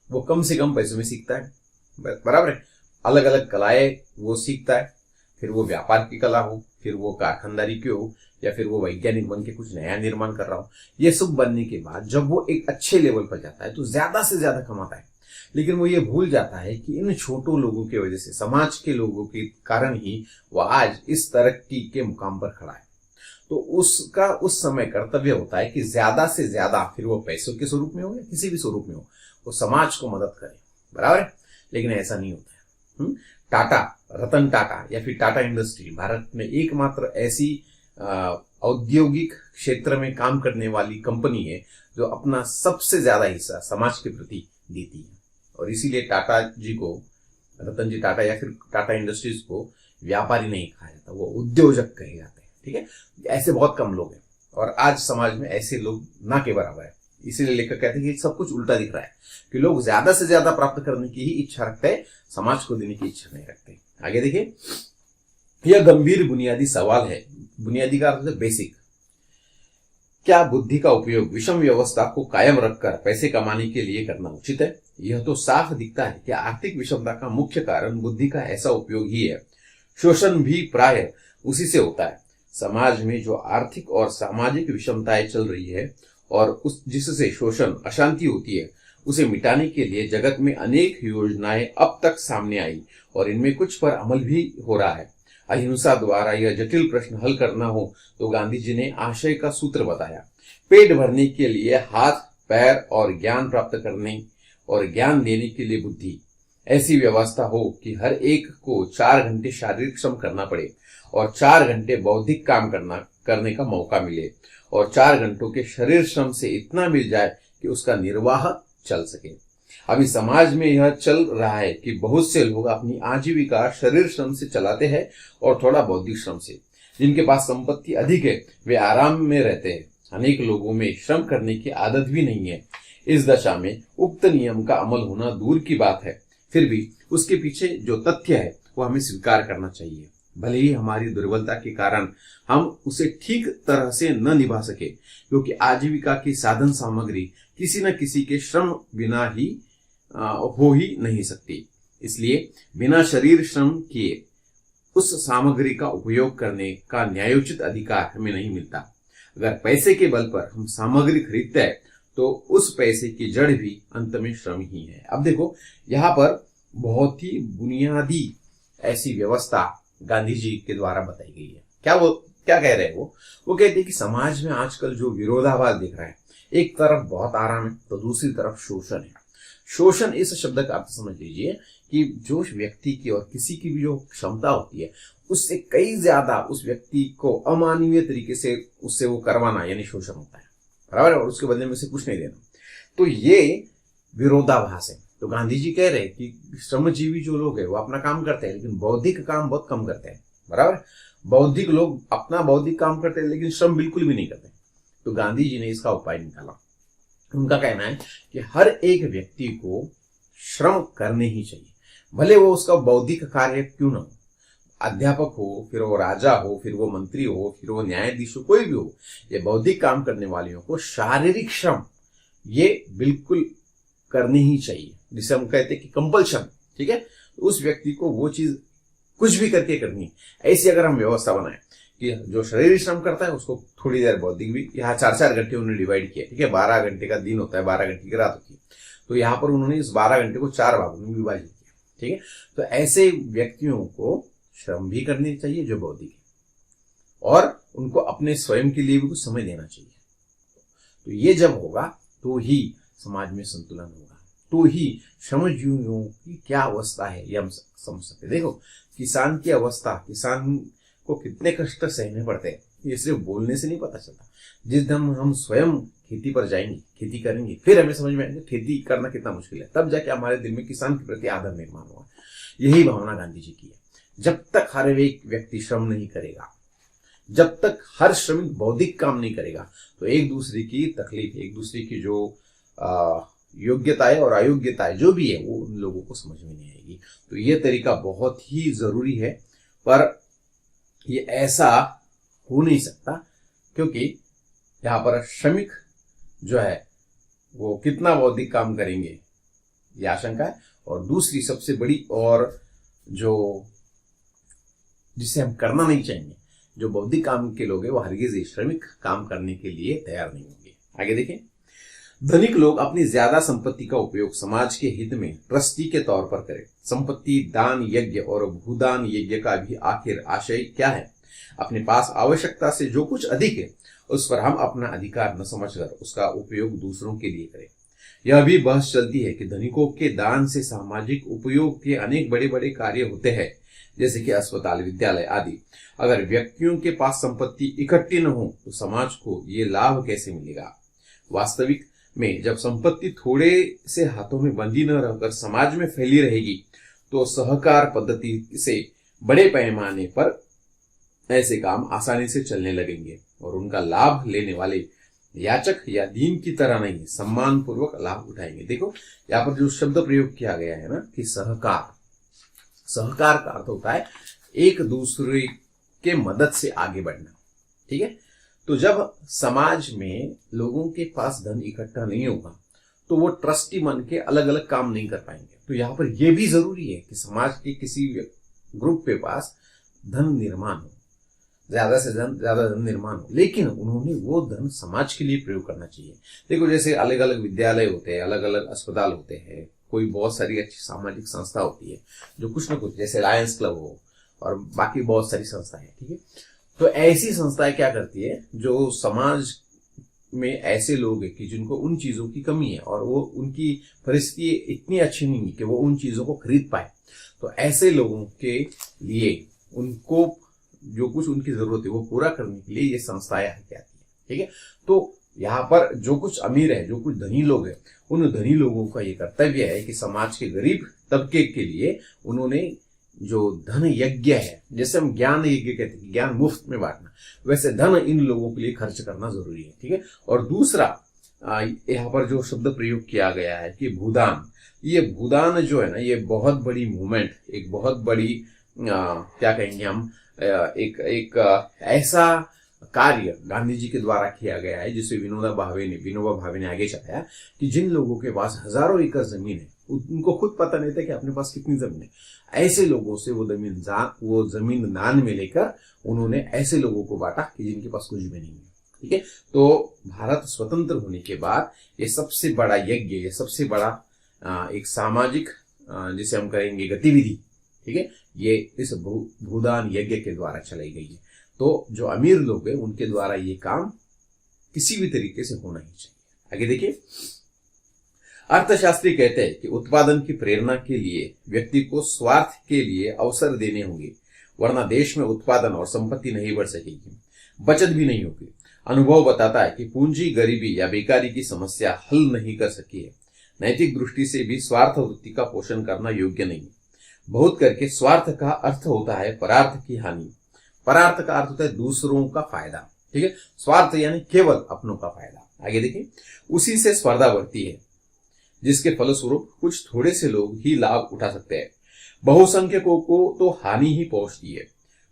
वो कम से कम पैसों में सीखता है, बराबर है। अलग अलग कलाएं वो सीखता है, फिर वो व्यापार की कला हो, फिर वो कारखानदारी की हो, या फिर वो वैज्ञानिक बन के कुछ नया निर्माण कर रहा हो। ये सब बनने के बाद जब वो एक अच्छे लेवल पर जाता है तो ज्यादा से ज्यादा कमाता है। लेकिन वो ये भूल जाता है कि इन छोटों लोगों की वजह से, समाज के लोगों के कारण ही वो आज इस तरक्की के मुकाम पर खड़ा है। तो उसका उस समय कर्तव्य होता है कि ज्यादा से ज्यादा, फिर वो पैसों के स्वरूप में हो या किसी भी स्वरूप में हो, वो समाज को मदद करे, बराबर है। लेकिन ऐसा नहीं होता है। टाटा, रतन टाटा या फिर टाटा इंडस्ट्री भारत में एकमात्र ऐसी औद्योगिक क्षेत्र में काम करने वाली कंपनी है जो अपना सबसे ज्यादा हिस्सा समाज के प्रति देती है। और इसीलिए टाटा जी को, रतन जी टाटा या फिर टाटा इंडस्ट्रीज को व्यापारी नहीं कहा जाता, वो उद्योजक कहे जाते हैं। ठीक है, ऐसे बहुत कम लोग हैं और आज समाज में ऐसे लोग ना के बराबर है। इसीलिए लेखक कहते हैं कि सब कुछ उल्टा दिख रहा है कि लोग ज्यादा से ज्यादा प्राप्त करने की ही इच्छा रखते हैं, समाज को देने की इच्छा नहीं रखते। आगे देखिए, यह गंभीर बुनियादी सवाल है। बुनियादी का अर्थ है बेसिक। क्या बुद्धि का उपयोग विषम व्यवस्था को कायम रखकर पैसे कमाने के लिए करना उचित है? यह तो साफ दिखता है कि आर्थिक विषमता का मुख्य कारण बुद्धि का ऐसा उपयोग ही है। शोषण भी प्राय उसी से होता है। समाज में जो आर्थिक और सामाजिक विषमताएं चल रही है और उस जिससे शोषण, अशांति होती है, उसे मिटाने के लिए जगत में अनेक योजनाएं अब तक सामने आई और इनमें कुछ पर अमल भी हो रहा है। अहिंसा द्वारा यह जटिल प्रश्न हल करना हो तो गांधी जी ने आशय का सूत्र बताया। पेट भरने के लिए हाथ पैर और ज्ञान प्राप्त करने और ज्ञान देने के लिए बुद्धि। ऐसी व्यवस्था हो कि हर एक को 4 घंटे शारीरिक श्रम करना पड़े और 4 घंटे बौद्धिक काम करने का मौका मिले और 4 घंटों के शरीर श्रम से इतना मिल जाए कि उसका निर्वाह चल सके। अभी समाज में यह चल रहा है कि बहुत से लोग अपनी आजीविका शरीर श्रम से चलाते हैं और थोड़ा बौद्धिक श्रम से। जिनके पास संपत्ति अधिक है वे आराम में रहते हैं। अनेक लोगों में श्रम करने की आदत भी नहीं है। इस दशा में उक्त नियम का अमल होना दूर की बात है, फिर भी उसके पीछे जो तथ्य है वो हमें स्वीकार करना चाहिए। भले ही हमारी दुर्बलता के कारण हम उसे ठीक तरह से न निभा सके, क्योंकि आजीविका की साधन सामग्री किसी न किसी के श्रम बिना ही हो ही नहीं सकती। इसलिए बिना शरीर श्रम किए उस सामग्री का उपयोग करने का न्यायोचित अधिकार हमें नहीं मिलता। अगर पैसे के बल पर हम सामग्री खरीदते हैं तो उस पैसे की जड़ भी अंत में श्रम ही है। अब देखो, यहाँ पर बहुत ही बुनियादी ऐसी व्यवस्था गांधी जी के द्वारा बताई गई है। क्या कह रहे हैं वो कहते हैं कि समाज में आजकल जो विरोधाभास दिख रहा है, एक तरफ बहुत आराम है तो दूसरी तरफ शोषण है। शोषण इस शब्द का अर्थ समझ लीजिए कि जो व्यक्ति की और किसी की भी जो क्षमता होती है उससे कई ज्यादा उस व्यक्ति को अमानवीय तरीके से उससे वो करवाना, यानी शोषण होता है, बराबर है। और उसके बदले में उसे कुछ नहीं देना। तो ये विरोधाभास है। तो गांधी जी कह रहे हैं कि श्रमजीवी जो लोग हैं वो अपना काम करते हैं, लेकिन बौद्धिक काम बहुत कम करते हैं। बराबर, बौद्धिक लोग अपना बौद्धिक काम करते हैं लेकिन श्रम बिल्कुल भी नहीं करते। तो गांधी जी ने इसका उपाय निकाला। उनका कहना है कि हर एक व्यक्ति को श्रम करने ही चाहिए, भले वो उसका बौद्धिक कार्य क्यों ना हो। अध्यापक हो, फिर वो राजा हो, फिर वो मंत्री हो, फिर वो न्यायाधीश हो, कोई भी हो, ये बौद्धिक काम करने वालों को शारीरिक श्रम ये बिल्कुल करनी ही चाहिए, जिसे हम कहते हैं कि कंपल्शन। ठीक है, तो उस व्यक्ति को वो चीज कुछ भी करके करनी है। ऐसी अगर हम व्यवस्था बनाएं कि जो शारीरिक श्रम करता है उसको थोड़ी देर बौद्धिक भी, यहाँ 4-4 घंटे उन्होंने डिवाइड किया। ठीक है, 12 घंटे का दिन होता है, 12 घंटे की रात होती है, तो यहाँ पर उन्होंने इस 12 घंटे को 4 भागों में विभाजित किया। ठीक है, तो ऐसे व्यक्तियों को श्रम भी करनी चाहिए जो बौद्धिक है, और उनको अपने स्वयं के लिए भी कुछ समय देना चाहिए। तो ये जब होगा तो ही समाज में संतुलन होगा, तो ही श्रमजीवियों की क्या अवस्था है ये हम समझ सकते। देखो, किसान की अवस्था, किसान को कितने कष्ट सहने पड़ते हैं, ये सिर्फ बोलने से नहीं पता चलता। जिस दिन हम स्वयं खेती पर जाएंगे, खेती करेंगे, फिर हमें समझ में आएगा खेती करना कितना मुश्किल है, तब जाके हमारे दिल में किसान के प्रति आदर निर्माण होगा। यही भावना गांधी जी की है। जब तक हर एक व्यक्ति श्रम नहीं करेगा, जब तक हर श्रमिक बौद्धिक काम नहीं करेगा, तो एक दूसरे की तकलीफ, एक दूसरे की जो योग्यताएं और अयोग्यताएं जो भी है वो उन लोगों को समझ में नहीं आएगी। तो ये तरीका बहुत ही जरूरी है, पर ये ऐसा हो नहीं सकता, क्योंकि यहाँ पर श्रमिक जो है वो कितना बौद्धिक काम करेंगे ये आशंका है। और दूसरी सबसे बड़ी, और जो जिसे हम करना नहीं चाहेंगे, जो बौद्धिक काम के लोग हैं वो हरगिज श्रमिक काम करने के लिए तैयार नहीं होंगे। आगे देखें, धनिक लोग अपनी ज्यादा संपत्ति का उपयोग समाज के हित में ट्रस्टी के तौर पर करें। संपत्ति दान यज्ञ और भूदान यज्ञ का भी आखिर आशय क्या है? अपने पास आवश्यकता से जो कुछ अधिक है उस पर हम अपना अधिकार न समझकर उसका उपयोग दूसरों के लिए करें। यह भी बहस चलती है कि धनिकों के दान से सामाजिक उपयोग के अनेक बड़े बड़े कार्य होते हैं, जैसे कि अस्पताल, विद्यालय आदि। अगर व्यक्तियों के पास संपत्ति इकट्ठी न हो तो समाज को ये लाभ कैसे मिलेगा? वास्तविक में जब संपत्ति थोड़े से हाथों में बंधी न रहकर समाज में फैली रहेगी तो सहकार पद्धति से बड़े पैमाने पर ऐसे काम आसानी से चलने लगेंगे और उनका लाभ लेने वाले याचक या दीन की तरह नहीं, सम्मान पूर्वक लाभ उठाएंगे। देखो, यहाँ पर जो शब्द प्रयोग किया गया है ना कि सहकार, सहकार का अर्थ होता है एक दूसरे के मदद से आगे बढ़ना। ठीक है, तो जब समाज में लोगों के पास धन इकट्ठा नहीं होगा तो वो ट्रस्टी बन के अलग अलग काम नहीं कर पाएंगे। तो यहाँ पर यह भी जरूरी है कि समाज के किसी ग्रुप के पास धन निर्माण हो, ज्यादा से ज्यादा धन निर्माण हो, लेकिन उन्होंने वो धन समाज के लिए प्रयोग करना चाहिए। देखो, जैसे अलग अलग विद्यालय होते हैं, अलग अलग अस्पताल होते हैं, कोई बहुत सारी अच्छी सामाजिक संस्था होती है जो कुछ ना कुछ, जैसे लायंस क्लब हो और बाकी बहुत सारी संस्थाएं। ठीक है, तो ऐसी संस्थाएं क्या करती है, जो समाज में ऐसे लोग हैं कि जिनको उन चीजों की कमी है और वो उनकी परिस्थिति इतनी अच्छी नहीं है कि वो उन चीजों को खरीद पाए, तो ऐसे लोगों के लिए उनको जो कुछ उनकी जरूरत है वो पूरा करने के लिए ये संस्थाएं आती है। ठीक है, तो यहाँ पर जो कुछ अमीर है, जो कुछ धनी लोग हैं, उन धनी लोगों का ये कर्तव्य है कि समाज के गरीब तबके के लिए उन्होंने जो धन यज्ञ है, जैसे हम ज्ञान यज्ञ कहते हैं, ज्ञान मुफ्त में बांटना, वैसे धन इन लोगों के लिए खर्च करना जरूरी है। ठीक है, और दूसरा यहाँ पर जो शब्द प्रयोग किया गया है कि भूदान, ये भूदान जो है ना, ये बहुत बड़ी मूवमेंट, एक बहुत बड़ी क्या कहेंगे हम, एक ऐसा कार्य गांधी जी के द्वारा किया गया है जिसे विनोबा भावे ने आगे चलाया कि जिन लोगों के पास हजारों एकड़ जमीन है, उनको खुद पता नहीं था कि अपने पास कितनी जमीन है, ऐसे लोगों से वो जमीन दान में लेकर उन्होंने ऐसे लोगों को बांटा कि जिनके पास कुछ भी नहीं है। ठीक है, तो भारत स्वतंत्र होने के बाद ये सबसे बड़ा यज्ञ, ये सबसे बड़ा एक सामाजिक जिसे हम कहेंगे गतिविधि, ठीक है, ये इस भूदान यज्ञ के द्वारा चलाई गई है। तो जो अमीर लोग हैं उनके द्वारा ये काम किसी भी तरीके से होना ही चाहिए। आगे देखिए, अर्थशास्त्री कहते हैं कि उत्पादन की प्रेरणा के लिए व्यक्ति को स्वार्थ के लिए अवसर देने होंगे, वरना देश में उत्पादन और संपत्ति नहीं बढ़ सकेगी, बचत भी नहीं होगी। अनुभव बताता है कि पूंजी गरीबी या बेकारी की समस्या हल नहीं कर सकी है। नैतिक दृष्टि से भी स्वार्थ वृत्ति का पोषण करना योग्य नहीं। बहुत करके स्वार्थ का अर्थ होता है परार्थ की हानि। परार्थ का अर्थ होता है दूसरों का फायदा, ठीक है। स्वार्थ यानी केवल अपनों का फायदा। आगे देखिए, उसी से स्पर्धा बढ़ती है जिसके फलस्वरूप कुछ थोड़े से लोग ही लाभ उठा सकते हैं, बहुसंख्यकों को तो हानि ही पहुंचती है।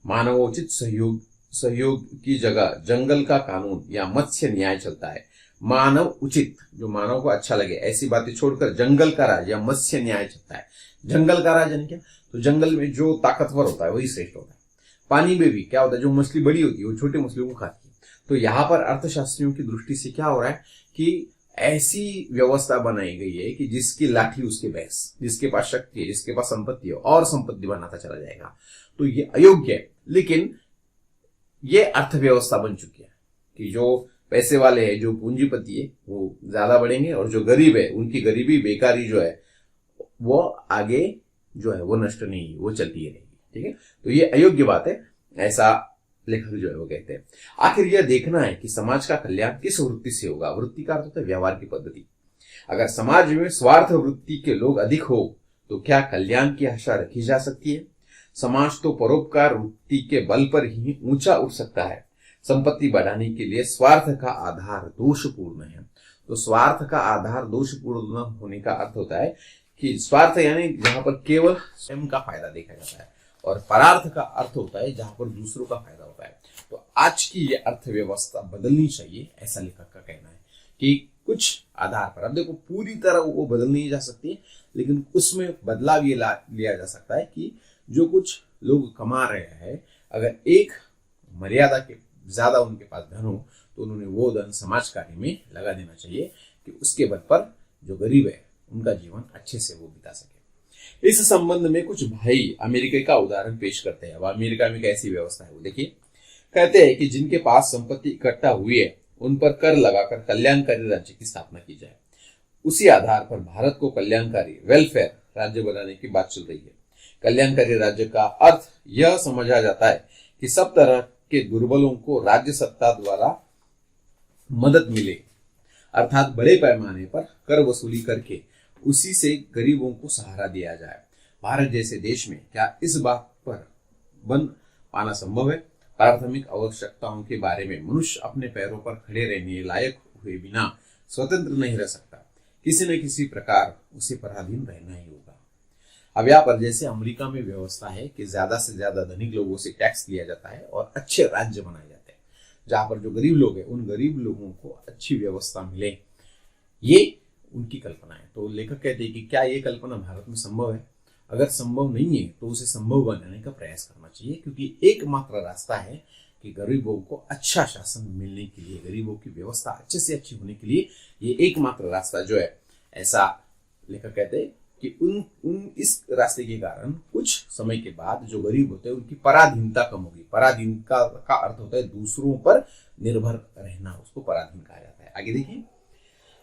मानवोचित सहयोग की जगह जंगल का कानून या मत्स्य न्याय चलता है। मानव उचित, जो मानव को अच्छा लगे ऐसी बातें छोड़कर जंगल का राज या मत्स्य न्याय चलता है। जंगल का राज यानी क्या, तो जंगल में जो ताकतवर होता है वही श्रेष्ठ होता है। पानी में भी क्या होता है, जो मछली बड़ी होती है वो छोटी मछलियों को खाती है। तो यहाँ पर अर्थशास्त्रियों की दृष्टि से क्या हो रहा है कि ऐसी व्यवस्था बनाई गई है कि जिसकी लाठी उसके भैंस, जिसके पास शक्ति है, जिसके पास संपत्ति है और संपत्ति बनाता चला जाएगा। तो ये अयोग्य है। लेकिन ये अर्थव्यवस्था बन चुकी है कि जो पैसे वाले हैं, जो पूंजीपति है वो ज्यादा बढ़ेंगे और जो गरीब है उनकी गरीबी बेकारी जो है वो आगे जो है वो नष्ट नहीं, वो चलती ही रहेगी, ठीक है। तो ये अयोग्य बात है, ऐसा लेखक जो है वो कहते हैं। आखिर यह देखना है कि समाज का कल्याण किस वृत्ति से होगा। वृत्ति का अर्थ होता है व्यवहार की पद्धति। अगर समाज में स्वार्थ वृत्ति के लोग अधिक हो तो क्या कल्याण की आशा रखी जा सकती है। समाज तो परोपकार वृत्ति के बल पर ही ऊंचा उठ सकता है। संपत्ति बढ़ाने के लिए स्वार्थ का आधार दोषपूर्ण है। तो स्वार्थ का आधार दोषपूर्ण होने का अर्थ होता है कि स्वार्थ यानी जहां पर केवल स्वयं का फायदा देखा जाता है, और परार्थ का अर्थ होता है जहां पर दूसरों का फायदा होता है। तो आज की ये अर्थव्यवस्था बदलनी चाहिए, ऐसा लेखक का कहना है कि कुछ आधार पर, अब देखो पूरी तरह वो बदल नहीं जा सकती, लेकिन उसमें बदलाव ये लिया जा सकता है कि जो कुछ लोग कमा रहे हैं, अगर एक मर्यादा के ज्यादा उनके पास धन हो तो उन्होंने वो धन समाज कार्य में लगा देना चाहिए कि उसके बल पर जो गरीब है उनका जीवन अच्छे से वो बिता सके। इस संबंध में कुछ भाई अमेरिका का उदाहरण पेश करते हैं। अब अमेरिका में कैसी व्यवस्था है वो देखिए। कहते हैं कि जिनके पास संपत्ति इकट्ठा हुई है उन पर कर लगाकर कल्याणकारी राज्य की स्थापना की जाए। उसी आधार पर भारत को कल्याणकारी वेलफेयर राज्य बनाने की बात चल रही है। कल्याणकारी राज्य का अर्थ यह समझा जाता है कि सब तरह के दुर्बलों को राज्य सत्ता द्वारा मदद मिले, अर्थात बड़े पैमाने पर कर वसूली करके उसी से गरीबों को सहारा दिया जाए। भारत जैसे देश में क्या इस बात पर बन पाना संभव है। प्राथमिक आवश्यकताओं के बारे में मनुष्य अपने पैरों पर खड़े रहने लायक हुए बिना स्वतंत्र नहीं रह सकता। किसी न किसी प्रकार उसे पराधीन रहना ही होगा। अब यहाँ पर जैसे अमेरिका में व्यवस्था है कि ज्यादा से ज्यादा धनिक लोगों से टैक्स लिया जाता है और अच्छे राज्य बनाए जाते हैं, जहां पर जो गरीब लोग हैं उन गरीब लोगों को अच्छी व्यवस्था मिले, ये उनकी कल्पना है। तो लेखक कहते हैं कि क्या ये कल्पना भारत में संभव है। अगर संभव नहीं है तो उसे संभव बनाने का प्रयास करना चाहिए, क्योंकि एकमात्र रास्ता है कि गरीबों को अच्छा शासन मिलने के लिए, गरीबों की व्यवस्था अच्छे से अच्छी होने के लिए ये एकमात्र रास्ता जो है, ऐसा लेखक कहते हैं कि इस रास्ते के कारण कुछ समय के बाद जो गरीब होते हैं उनकी पराधीनता कम होगी। पराधीनता का अर्थ होता है दूसरों पर निर्भर रहना, उसको पराधीन कहा जाता है। आगे देखिए,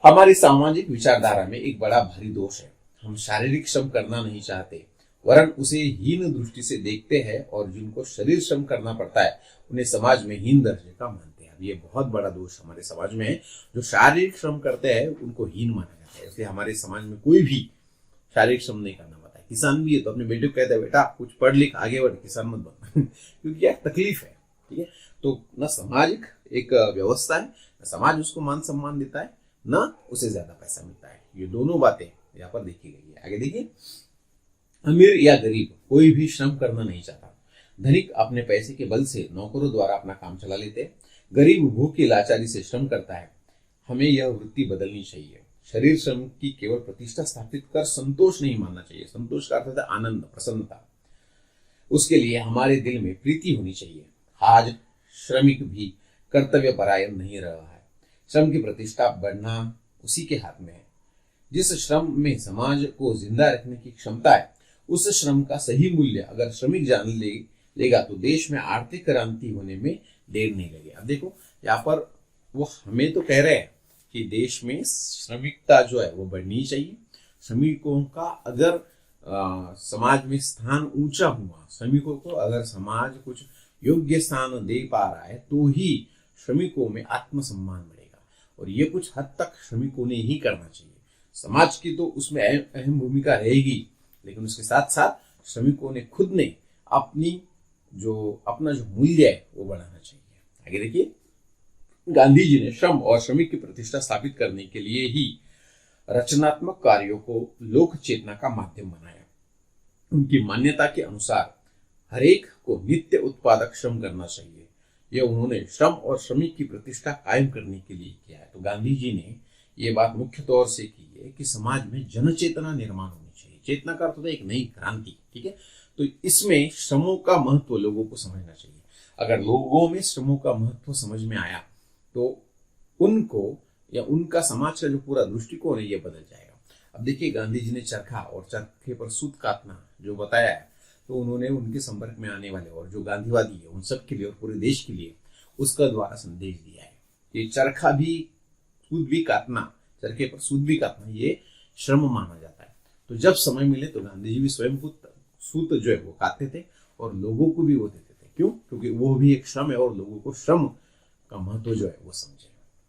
हमारी सामाजिक विचारधारा में एक बड़ा भारी दोष है। हम शारीरिक श्रम करना नहीं चाहते, वरन उसे हीन दृष्टि से देखते हैं, और जिनको शरीर श्रम करना पड़ता है उन्हें समाज में हीन दर्जे का मानते हैं। अब ये बहुत बड़ा दोष हमारे समाज में है। जो शारीरिक श्रम करते हैं उनको हीन माना जाता है। इसलिए हमारे समाज में कोई भी शारीरिक श्रम नहीं करना पड़ता है। किसान भी है तो अपने बेटे को कहता है बेटा कुछ पढ़ लिख आगे बढ़, किसान मत बन क्योंकि यह तकलीफ है, ठीक है। तो न सामाजिक एक व्यवस्था है, न समाज उसको मान सम्मान देता है, न उसे ज्यादा पैसा मिलता है। ये दोनों बातें यहाँ पर देखी गई है। आगे देखिए, अमीर या गरीब कोई भी श्रम करना नहीं चाहता। धनिक अपने पैसे के बल से नौकरों द्वारा अपना काम चला लेते हैं, गरीब भूख की लाचारी से श्रम करता है। हमें यह वृत्ति बदलनी चाहिए। शरीर श्रम की केवल प्रतिष्ठा स्थापित कर संतोष नहीं मानना चाहिए। संतोष का अर्थ है आनंद, प्रसन्नता। उसके लिए हमारे दिल में प्रीति होनी चाहिए। आज श्रमिक भी कर्तव्य परायण नहीं रहा है। श्रम की प्रतिष्ठा बढ़ना उसी के हाथ में है। जिस श्रम में समाज को जिंदा रखने की क्षमता है, उस श्रम का सही मूल्य अगर श्रमिक जान लेगा तो देश में आर्थिक क्रांति होने में देर नहीं लगे। अब देखो यहाँ पर वो हमें तो कह रहे हैं कि देश में श्रमिकता जो है वो बढ़नी चाहिए। श्रमिकों का अगर समाज में स्थान ऊंचा हुआ, श्रमिकों को अगर समाज कुछ योग्य स्थान दे पा रहा है तो ही श्रमिकों में आत्मसम्मान बढ़ेगा, और ये कुछ हद तक श्रमिकों ने ही करना चाहिए। समाज की तो उसमें अहम भूमिका रहेगी, लेकिन उसके साथ साथ श्रमिकों ने खुद ने अपना जो मूल्य है वो बढ़ाना चाहिए। आगे देखिए, गांधी जी ने श्रम और श्रमिक की प्रतिष्ठा स्थापित करने के लिए ही रचनात्मक कार्यों को लोक चेतना का माध्यम बनाया। उनकी मान्यता के अनुसार हरेक को नित्य उत्पादक श्रम करना चाहिए। यह उन्होंने श्रम और श्रमिक की प्रतिष्ठा कायम करने के लिए किया है। तो गांधी जी ने ये बात मुख्य तौर से की है कि समाज में जन चेतना निर्माण होनी चाहिए। चेतना का अर्थ होता है एक नई क्रांति, ठीक है। तो इसमें श्रमों का महत्व लोगों को समझना चाहिए। अगर लोगों में श्रमों का महत्व समझ में आया तो उनको या उनका समाज का जो पूरा दृष्टिकोण है ये बदल जाएगा। अब देखिए, गांधी जी ने चरखा और चरखे पर सूत काटना जो बताया है, तो उन्होंने उनके संपर्क में आने वाले और जो गांधीवादी है उन सब के लिए और पूरे देश के लिए उसका द्वारा संदेश दिया है। ये चरखा भी, सूत भी काटना, चरखे पर सूत भी काटना ये श्रम माना जाता है। तो जब समय मिले तो गांधी जी भी स्वयं सूत जो है वो काटते थे और लोगों को भी वो देते थे। क्यों? क्योंकि वो भी एक श्रम है और लोगों को श्रम का महत्व जो है वो समझे।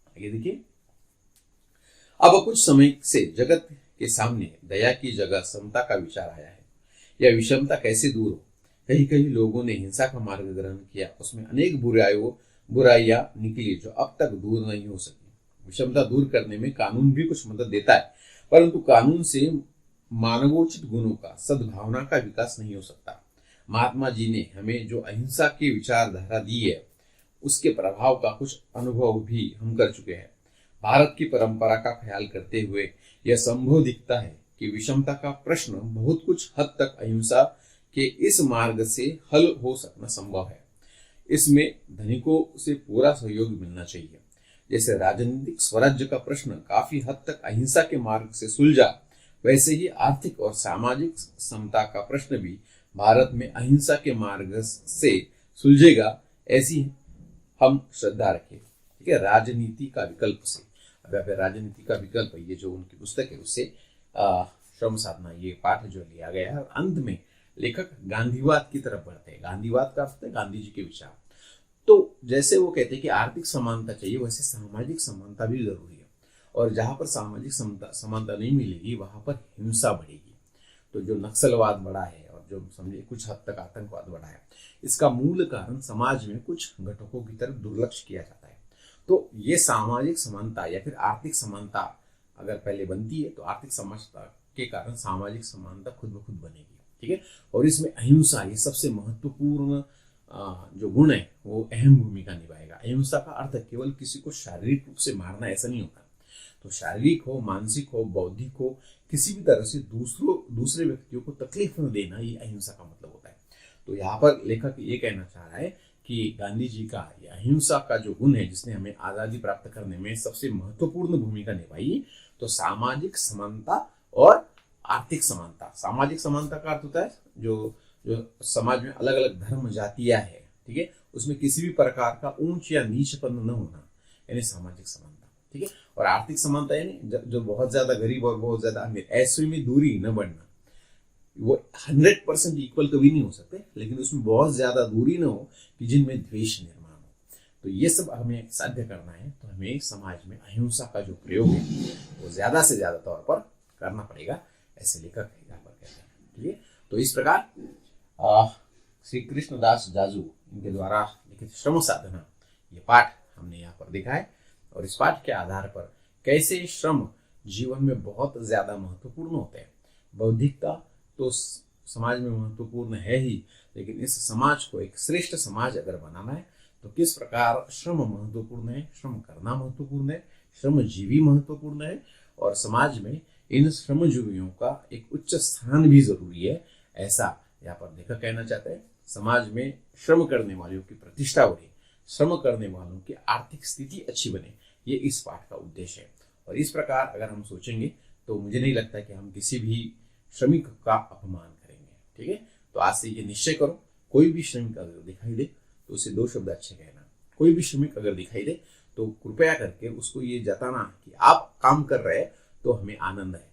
आगे देखिए, अब कुछ समय से जगत के सामने दया की जगह समता का विचार आया है। यह विषमता कैसे दूर हो? कहीं कहीं लोगों ने हिंसा का मार्ग ग्रहण किया, उसमें अनेक बुराइयां निकली जो अब तक दूर नहीं हो सकी। विषमता दूर करने में कानून भी कुछ मदद देता है, परंतु कानून से मानवोचित गुणों का, सद्भावना का विकास नहीं हो सकता। महात्मा जी ने हमें जो अहिंसा की विचारधारा दी है उसके प्रभाव का कुछ अनुभव भी हम कर चुके हैं। भारत की परंपरा का ख्याल करते हुए यह संभव दिखता है कि विषमता का प्रश्न बहुत कुछ हद तक अहिंसा के इस मार्ग से हल हो सकना संभव है। इसमें धनिकों से पूरा सहयोग मिलना चाहिए। जैसे राजनीतिक स्वराज्य का प्रश्न काफी हद तक अहिंसा के मार्ग से सुलझा, वैसे ही आर्थिक और सामाजिक समता का प्रश्न भी भारत में अहिंसा के मार्ग से सुलझेगा, ऐसी हम श्रद्धा रखें। ठीक है, राजनीति का विकल्प से, अब राजनीति का विकल्प ये जो उनकी पुस्तक है उससे श्रम साधना ये पाठ जो लिया गया है। और अंत में लेखक गांधीवाद की तरफ बढ़ते हैं। गांधीवाद का अर्थ है गांधी जी के विचार। तो जैसे वो कहते हैं कि आर्थिक समानता चाहिए, वैसे सामाजिक समानता भी जरूरी है। और जहां पर सामाजिक समानता नहीं मिलेगी वहां पर हिंसा बढ़ेगी। तो जो नक्सलवाद बढ़ा है और जो समझे कुछ हद तक आतंकवाद बढ़ा है, इसका मूल कारण समाज में कुछ घटकों की तरफ दुर्लक्ष्य किया जाता है। तो ये सामाजिक समानता या फिर आर्थिक समानता अगर पहले बनती है तो आर्थिक समानता के कारण सामाजिक समानता खुद ब खुद बनेगी। ठीक है, और इसमें अहिंसा ये सबसे महत्वपूर्ण जो गुण है वो अहम भूमिका निभाएगा। अहिंसा का अर्थ केवल किसी को शारीरिक रूप से मारना ऐसा नहीं होता। तो शारीरिक हो, मानसिक हो, बौद्धिक हो, किसी भी तरह से दूसरे व्यक्तियों को तकलीफ न देना, ये अहिंसा का मतलब होता है। तो यहाँ पर लेखक ये कहना चाह रहा है कि गांधी जी का ये अहिंसा का जो गुण है जिसने हमें आजादी प्राप्त करने में सबसे महत्वपूर्ण भूमिका निभाई, तो सामाजिक समानता और आर्थिक समानता। सामाजिक समानता का अर्थ होता है जो समाज में अलग अलग धर्म जातियां है, ठीक है, उसमें किसी भी प्रकार का ऊंच या नीचपन न होना, यानी सामाजिक समानता। ठीक है, और आर्थिक समानता यानी जो बहुत ज्यादा गरीब और बहुत ज्यादा अमीर, ऐसे में दूरी न बढ़ना। वो 100% इक्वल कभी नहीं हो सकते, लेकिन उसमें बहुत ज्यादा दूरी न हो कि जिनमें द्वेष निर्माण हो। तो ये सब हमें साध्य करना है, तो हमें समाज में अहिंसा का जो प्रयोग है वो ज्यादा से ज्यादा तौर पर करना पड़ेगा, ऐसे लेखक यहाँ पर कहते हैं। ठीक है, तो इस प्रकार श्री कृष्णदास जाजू इनके द्वारा लिखित श्रम साधना ये पाठ हमने यहाँ पर देखा है। और इस पाठ के आधार पर कैसे श्रम जीवन में बहुत ज्यादा महत्वपूर्ण होते हैं। बौद्धिकता तो समाज में महत्वपूर्ण है ही, लेकिन इस समाज को एक श्रेष्ठ समाज अगर बनाना है तो किस प्रकार श्रम महत्वपूर्ण है, श्रम करना महत्वपूर्ण है, श्रमजीवी महत्वपूर्ण है, और समाज में इन श्रमजीवियों का एक उच्च स्थान भी जरूरी है, ऐसा यहाँ पर लेखक कहना चाहते हैं। समाज में श्रम करने वालों की प्रतिष्ठा बढ़े, श्रम करने वालों की आर्थिक स्थिति अच्छी बने, ये इस पाठ का उद्देश्य है। और इस प्रकार अगर हम सोचेंगे तो मुझे नहीं लगता कि हम किसी भी श्रमिक का अपमान करेंगे। ठीक है, तो आज से ये निश्चय करो, कोई भी श्रमिक अगर दिखाई दे तो उसे 2 शब्द अच्छे कहना। कोई भी श्रमिक अगर दिखाई दे तो कृपया करके उसको ये जताना कि आप काम कर रहे हैं तो हमें आनंद है,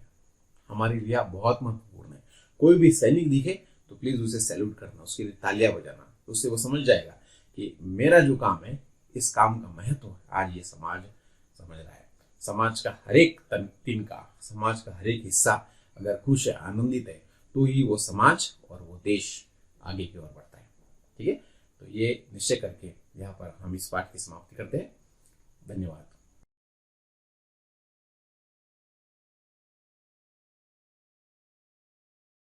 हमारे लिए आप बहुत महत्वपूर्ण है। कोई भी सैनिक दिखे तो प्लीज उसे सैल्यूट करना, उसके लिए तालियां बजाना, तो उससे वो समझ जाएगा कि मेरा जो काम है इस काम का महत्व आज ये समाज समझ रहा है। समाज का हर एक तिनका, समाज का हर एक हिस्सा अगर खुश है, आनंदित है, तो ही वो समाज और वो देश आगे की ओर बढ़ता है। ठीक है, तो ये निश्चय करके यहाँ पर हम इस पाठ की समाप्ति करते हैं। धन्यवाद।